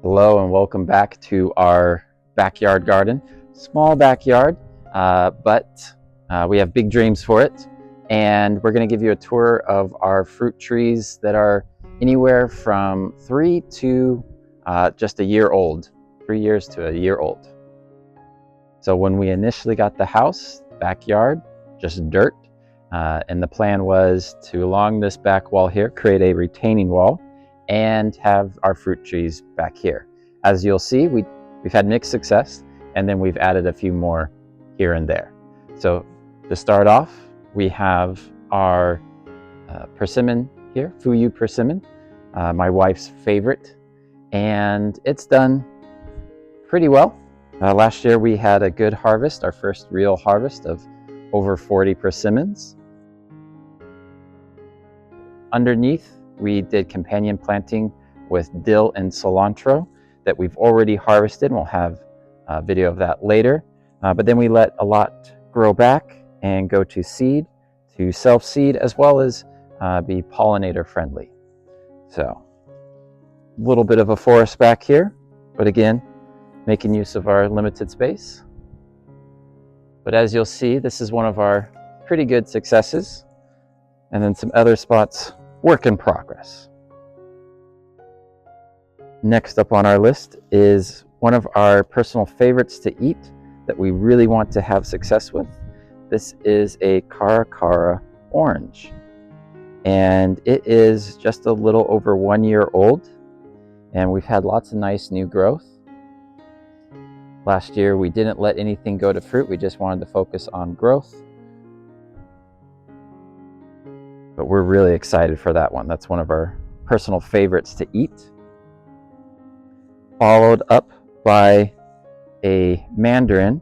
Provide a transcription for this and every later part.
Hello and welcome back to our backyard garden. Small backyard, but we have big dreams for it. And we're going to give you a tour of our fruit trees that are anywhere from 3 to just a year old, 3 years to a year old. So when we initially got the house, backyard, just dirt. And the plan was to, along this back wall here, create a retaining wall and have our fruit trees back here. As you'll see, we've had mixed success, and then we've added a few more here and there. So to start off, we have our persimmon here, Fuyu persimmon, my wife's favorite, and it's done pretty well. Last year we had a good harvest, our first real harvest of over 40 persimmons. Underneath, we did companion planting with dill and cilantro that we've already harvested, and we'll have a video of that later. But then we let a lot grow back and go to seed, to self-seed, as well as be pollinator friendly. So a little bit of a forest back here, but again, making use of our limited space. But as you'll see, this is one of our pretty good successes. And then some other spots, work in progress. Next up on our list is one of our personal favorites to eat that we really want to have success with. This is a Caracara orange. And it is just a little over 1 year old. And we've had lots of nice new growth. Last year we didn't let anything go to fruit. We just wanted to focus on growth. But we're really excited for that one. That's one of our personal favorites to eat. Followed up by a mandarin,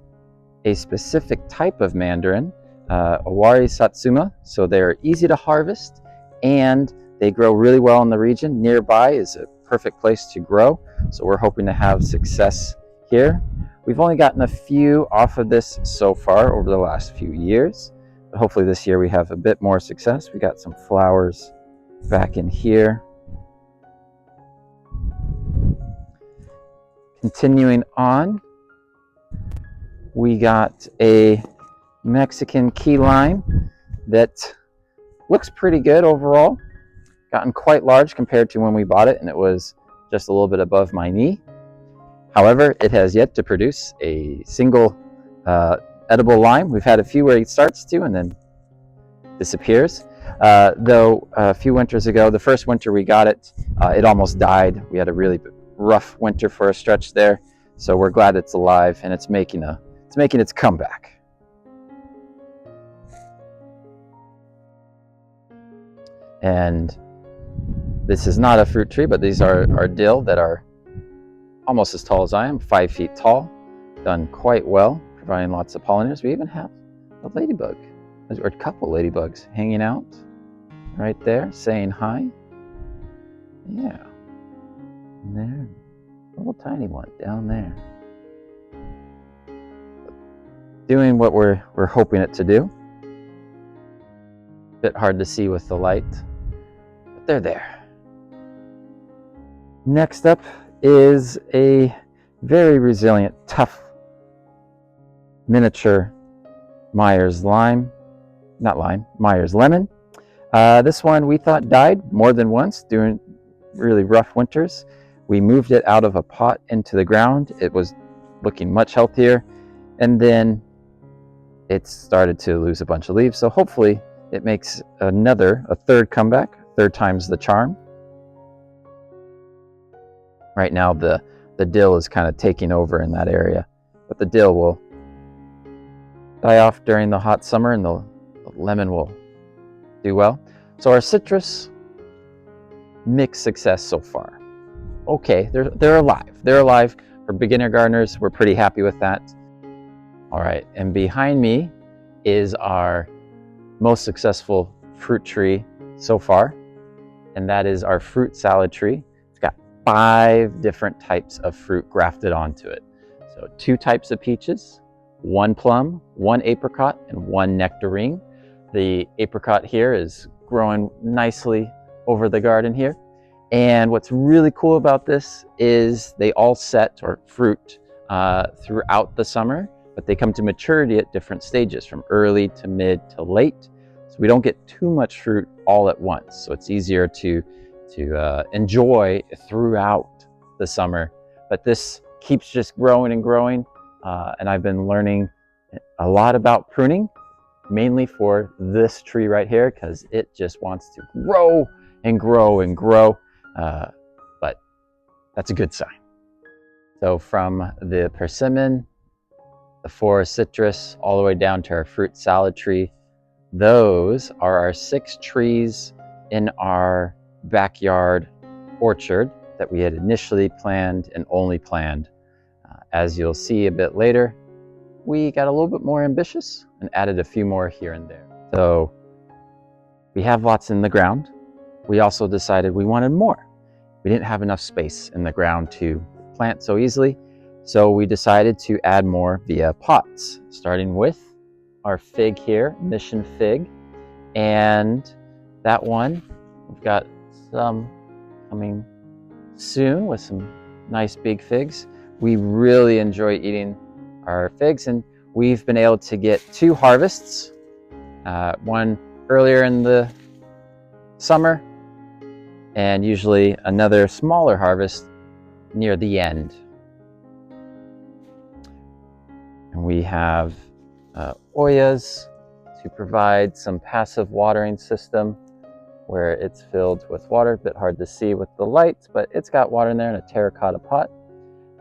a specific type of mandarin, Owari Satsuma. So they're easy to harvest and they grow really well in the region. Nearby is a perfect place to grow. So we're hoping to have success here. We've only gotten a few off of this so far over the last few years. But hopefully this year we have a bit more success. We got some flowers back in here. Continuing on, we got a Mexican key lime that looks pretty good overall. Gotten quite large compared to when we bought it, and it was just a little bit above my knee. However, it has yet to produce a single edible lime. We've had a few where it starts to and then disappears. Though a few winters ago, the first winter we got it, it almost died. We had a really rough winter for a stretch there. So we're glad it's alive and it's making its comeback. And this is not a fruit tree, but these are dill that are almost as tall as I am, 5 feet tall. Done quite well, providing lots of pollinators. We even have a ladybug, or a couple ladybugs hanging out right there, saying hi. Yeah. And there, a little tiny one down there. Doing what we're hoping it to do. Bit hard to see with the light, but they're there. Next up is a very resilient, tough miniature Myers lemon. This one we thought died more than once during really rough winters. We moved it out of a pot into the ground. It was looking much healthier, and then it started to lose a bunch of leaves. So hopefully it makes a third comeback, third time's the charm. Right now the dill is kind of taking over in that area, but the dill will die off during the hot summer and the lemon will do well. So our citrus, mixed success so far. Okay, they're alive. They're alive. For beginner gardeners, we're pretty happy with that. All right, and behind me is our most successful fruit tree so far, and that is our fruit salad tree. It's got 5 different types of fruit grafted onto it. So 2 types of peaches, 1 plum, 1 apricot, and 1 nectarine. The apricot here is growing nicely over the garden here. And what's really cool about this is they all set or fruit throughout the summer, but they come to maturity at different stages, from early to mid to late. So we don't get too much fruit all at once. So it's easier to enjoy throughout the summer. But this keeps just growing and growing. And I've been learning a lot about pruning, mainly for this tree right here, because it just wants to grow and grow and grow. But that's a good sign. So from the persimmon, the forest citrus, all the way down to our fruit salad tree, those are our 6 trees in our backyard orchard that we had initially planned and only planned. As you'll see a bit later, we got a little bit more ambitious and added a few more here and there. So we have lots in the ground. We also decided we wanted more. We didn't have enough space in the ground to plant so easily. So we decided to add more via pots, starting with our fig here, Mission Fig. And that one, we've got some coming soon with some nice big figs. We really enjoy eating our figs, and we've been able to get 2 harvests, one earlier in the summer and usually another smaller harvest near the end. And we have Oyas to provide some passive watering system where it's filled with water. A bit hard to see with the lights, but it's got water in there in a terracotta pot.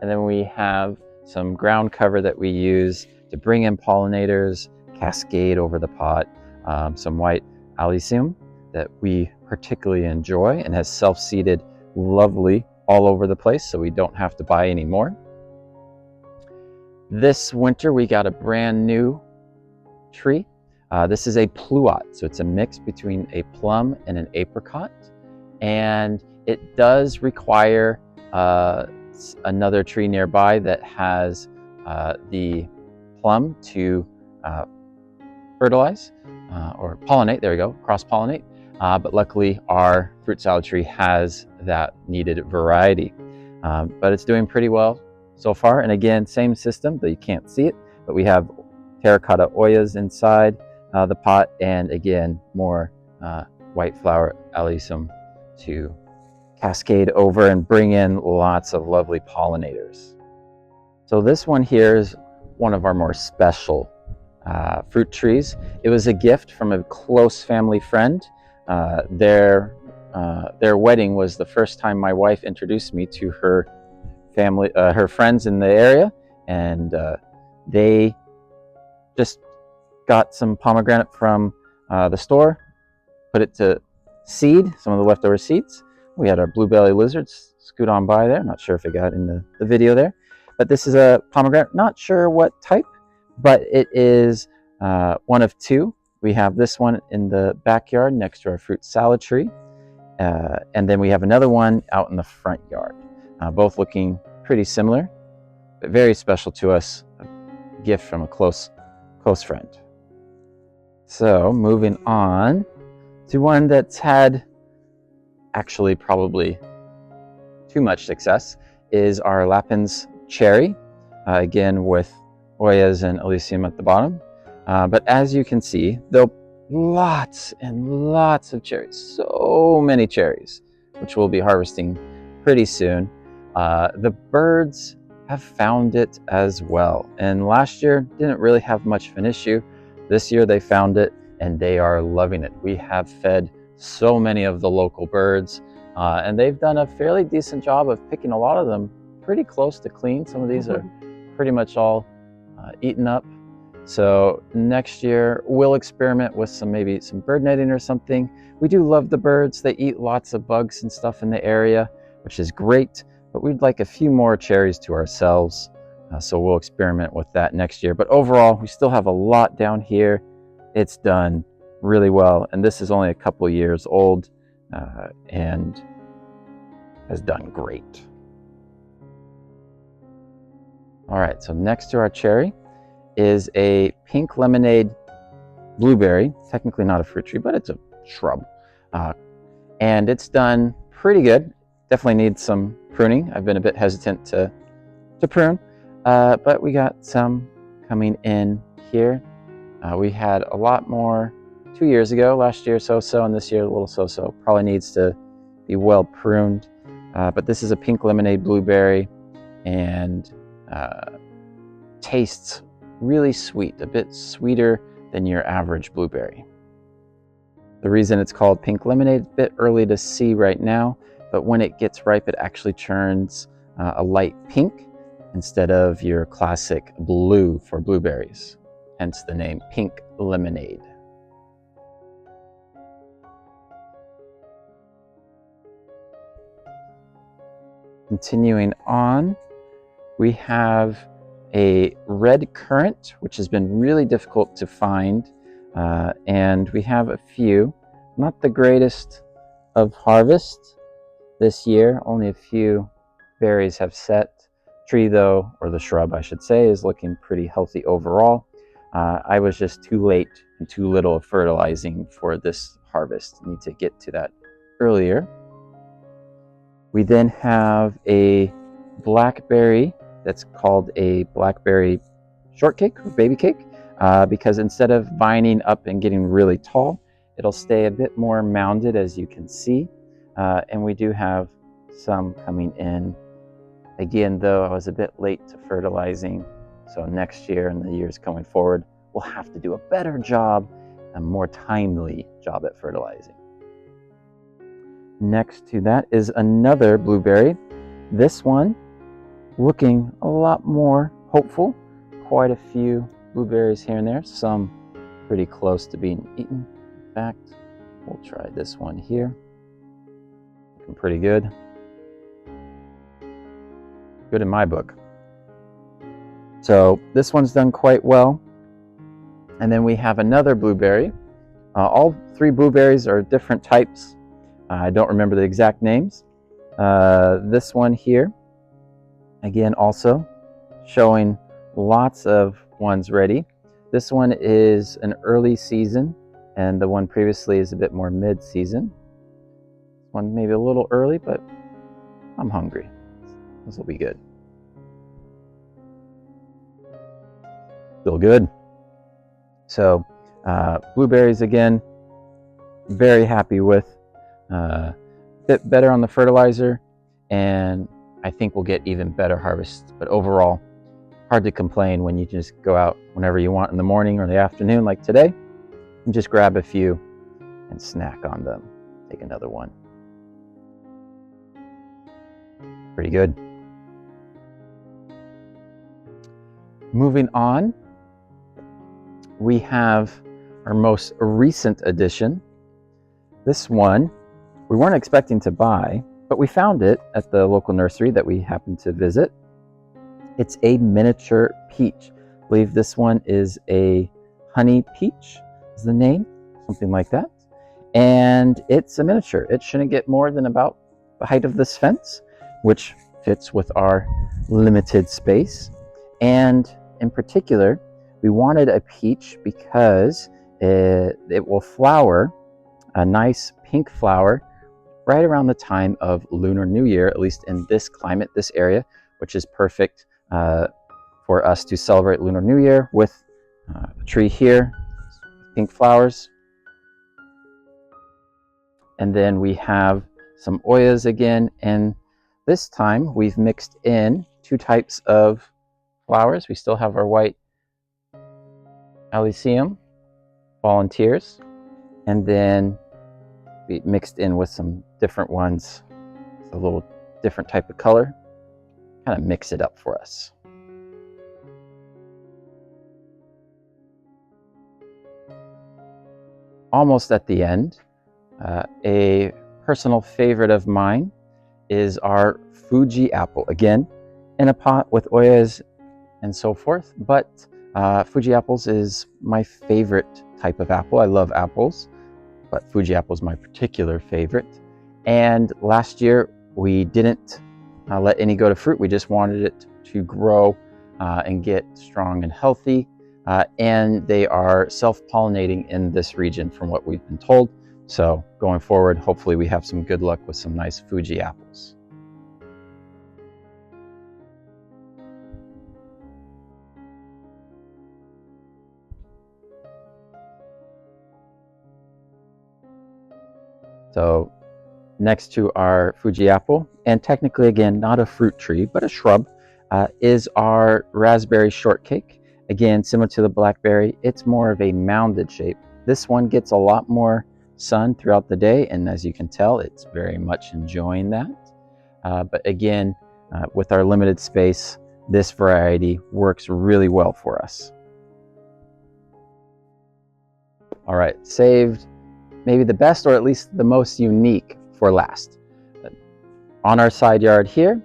And then we have some ground cover that we use to bring in pollinators, cascade over the pot, some white Alyssum that we particularly enjoy and has self-seeded lovely all over the place, so we don't have to buy any more. This winter we got a brand new tree. This is a pluot, so it's a mix between a plum and an apricot, and it does require another tree nearby that has the plum to fertilize or pollinate. There we go, cross-pollinate. But luckily our fruit salad tree has that needed variety. But it's doing pretty well so far. And again, same system, though you can't see it, but we have terracotta Oyas inside the pot, and again, more white flower Alyssum to cascade over and bring in lots of lovely pollinators. So this one here is one of our more special fruit trees. It was a gift from a close family friend. Their wedding was the first time my wife introduced me to her family, her friends in the area, and they just got some pomegranate from the store, put it to seed, some of the leftover seeds. We had our blue belly lizards scoot on by there. Not sure if it got in the video there, but this is a pomegranate, not sure what type, but it is one of 2. We have this one in the backyard next to our fruit salad tree, and then we have another one out in the front yard, both looking pretty similar, but very special to us, a gift from a close friend. So moving on to one that's had actually probably too much success is our Lapins cherry, again with Oyas and Alyssum at the bottom. But as you can see, there'll lots and lots of cherries, so many cherries, which we'll be harvesting pretty soon. The birds have found it as well, and last year didn't really have much of an issue. This year they found it and they are loving it. We have fed so many of the local birds, and they've done a fairly decent job of picking a lot of them pretty close to clean. Some of these are pretty much all eaten up. So next year we'll experiment with maybe some bird netting or something. We do love the birds. They eat lots of bugs and stuff in the area, which is great, but we'd like a few more cherries to ourselves. So we'll experiment with that next year. But overall, we still have a lot down here. It's done really well. And this is only a couple years old and has done great. All right, so next to our cherry is a pink lemonade blueberry. Technically not a fruit tree, but it's a shrub. And it's done pretty good. definitely needs some pruning. I've been a bit hesitant to prune, but we got some coming in here. We had a lot more 2 years ago, last year so-so, and this year a little so-so. Probably needs to be well pruned. But this is a pink lemonade blueberry, and tastes really sweet, a bit sweeter than your average blueberry. The reason it's called pink lemonade, a bit early to see right now, but when it gets ripe, it actually turns a light pink instead of your classic blue for blueberries, hence the name pink lemonade. Continuing on, we have a red currant, which has been really difficult to find, and we have a few. Not the greatest of harvest this year, only a few berries have set. Tree though, or the shrub I should say, is looking pretty healthy overall. I was just too late and too little of fertilizing for this harvest. Need to get to that earlier. We then have a blackberry that's called a blackberry shortcake or baby cake, because instead of vining up and getting really tall, it'll stay a bit more mounded, as you can see. And we do have some coming in. Again, though, I was a bit late to fertilizing, so next year and the years going forward, we'll have to do a better job, a more timely job at fertilizing. Next to that is another blueberry. This one looking a lot more hopeful. Quite a few blueberries here and there, some pretty close to being eaten. In fact, we'll try this one here. Looking pretty good. Good in my book. So this one's done quite well. And then we have another blueberry. All three blueberries are different types. I don't remember the exact names. This one here, again, also showing lots of ones ready. This one is an early season, and the one previously is a bit more mid-season. This one maybe a little early, but I'm hungry. This will be good. Still good. So blueberries, again, very happy with. Bit better on the fertilizer, and I think we'll get even better harvests. But overall, hard to complain when you just go out whenever you want in the morning or the afternoon, like today, and just grab a few and snack on them. Take another one. Pretty good. Moving on, we have our most recent addition. This one we weren't expecting to buy, but we found it at the local nursery that we happened to visit. It's a miniature peach. I believe this one is a honey peach is the name, something like that. And it's a miniature. It shouldn't get more than about the height of this fence, which fits with our limited space. And in particular, we wanted a peach because it will flower, a nice pink flower, right around the time of Lunar New Year, at least in this climate, this area, which is perfect for us to celebrate Lunar New Year with a tree here, pink flowers. And then we have some Oyas again, and this time we've mixed in two types of flowers. We still have our white Alyssum volunteers, and then we mixed in with some different ones, a little different type of color, kind of mix it up for us. Almost at the end, a personal favorite of mine is our Fuji apple. Again, in a pot with Oyas and so forth, but Fuji apples is my favorite type of apple. I love apples, but Fuji apple is my particular favorite. And last year we didn't let any go to fruit. We just wanted it to grow and get strong and healthy. And they are self-pollinating in this region from what we've been told. So going forward, hopefully we have some good luck with some nice Fuji apples. So next to our Fuji apple, and technically again not a fruit tree but a shrub, is our raspberry shortcake. Again, similar to the blackberry, it's more of a mounded shape. This one gets a lot more sun throughout the day, and as you can tell, it's very much enjoying that. But again, with our limited space, this variety works really well for us. All right, saved maybe the best, or at least the most unique, for last. On our side yard here,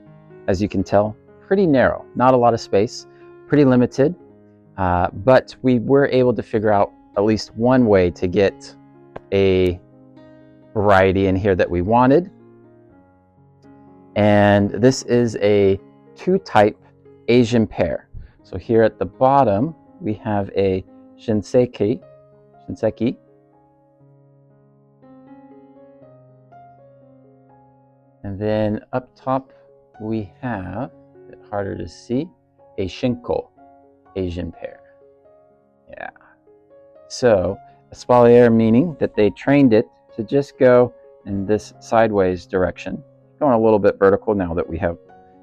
as you can tell, pretty narrow, not a lot of space, pretty limited, but we were able to figure out at least one way to get a variety in here that we wanted. And this is a 2-type Asian pear. So here at the bottom, we have a Shinseki. And then up top, we have, a bit harder to see, a Shinko Asian pear. Yeah. So, espalier meaning that they trained it to just go in this sideways direction, going a little bit vertical now that we have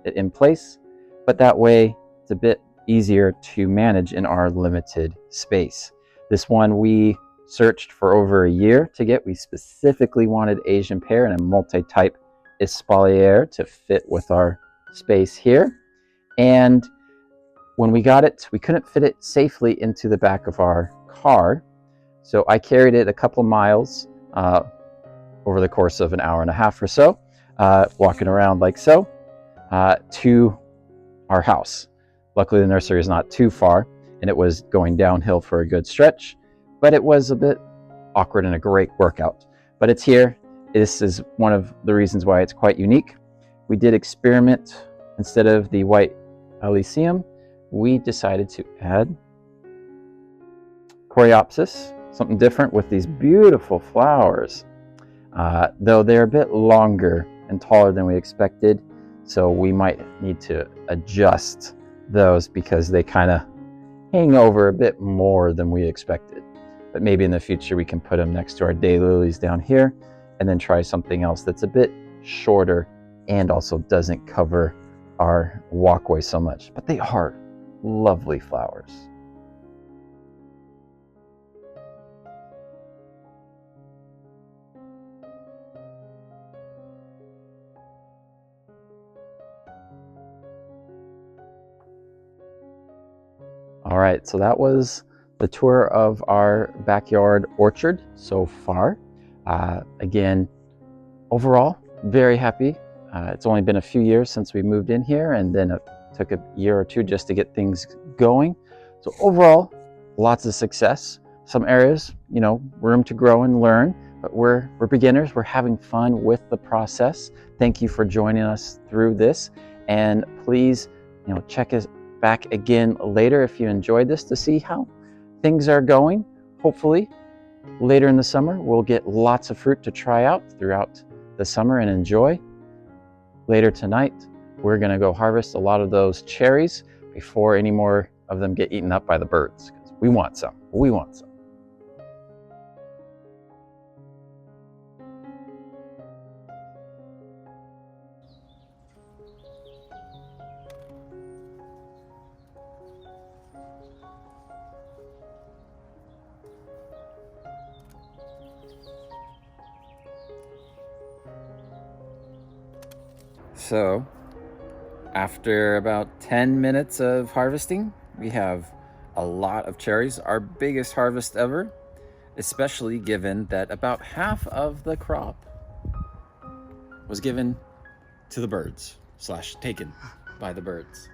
it in place, but that way it's a bit easier to manage in our limited space. This one we searched for over a year to get. We specifically wanted Asian pear and a multi-type espalier to fit with our space here. And when we got it, we couldn't fit it safely into the back of our car. So I carried it a couple miles over the course of an hour and a half or so, walking around like so, to our house. Luckily, the nursery is not too far, and it was going downhill for a good stretch, but it was a bit awkward and a great workout. But it's here. This is one of the reasons why it's quite unique. We did experiment. Instead of the white Allium, we decided to add Coreopsis, something different with these beautiful flowers. Though they're a bit longer and taller than we expected, so we might need to adjust those because they kind of hang over a bit more than we expected. But maybe in the future we can put them next to our daylilies down here, and then try something else that's a bit shorter and also doesn't cover our walkway so much. But they are lovely flowers. All right, so that was the tour of our backyard orchard so far. Again, overall, very happy. It's only been a few years since we moved in here, and then it took a year or two just to get things going. So overall, lots of success. Some areas, room to grow and learn, but we're beginners. We're having fun with the process. Thank you for joining us through this, and please, check us back again later if you enjoyed this to see how things are going. Hopefully, later in the summer, we'll get lots of fruit to try out throughout the summer and enjoy. Later tonight, we're going to go harvest a lot of those cherries before any more of them get eaten up by the birds, because we want some. We want some. So, after about 10 minutes of harvesting, we have a lot of cherries, our biggest harvest ever, especially given that about half of the crop was given to the birds / taken by the birds.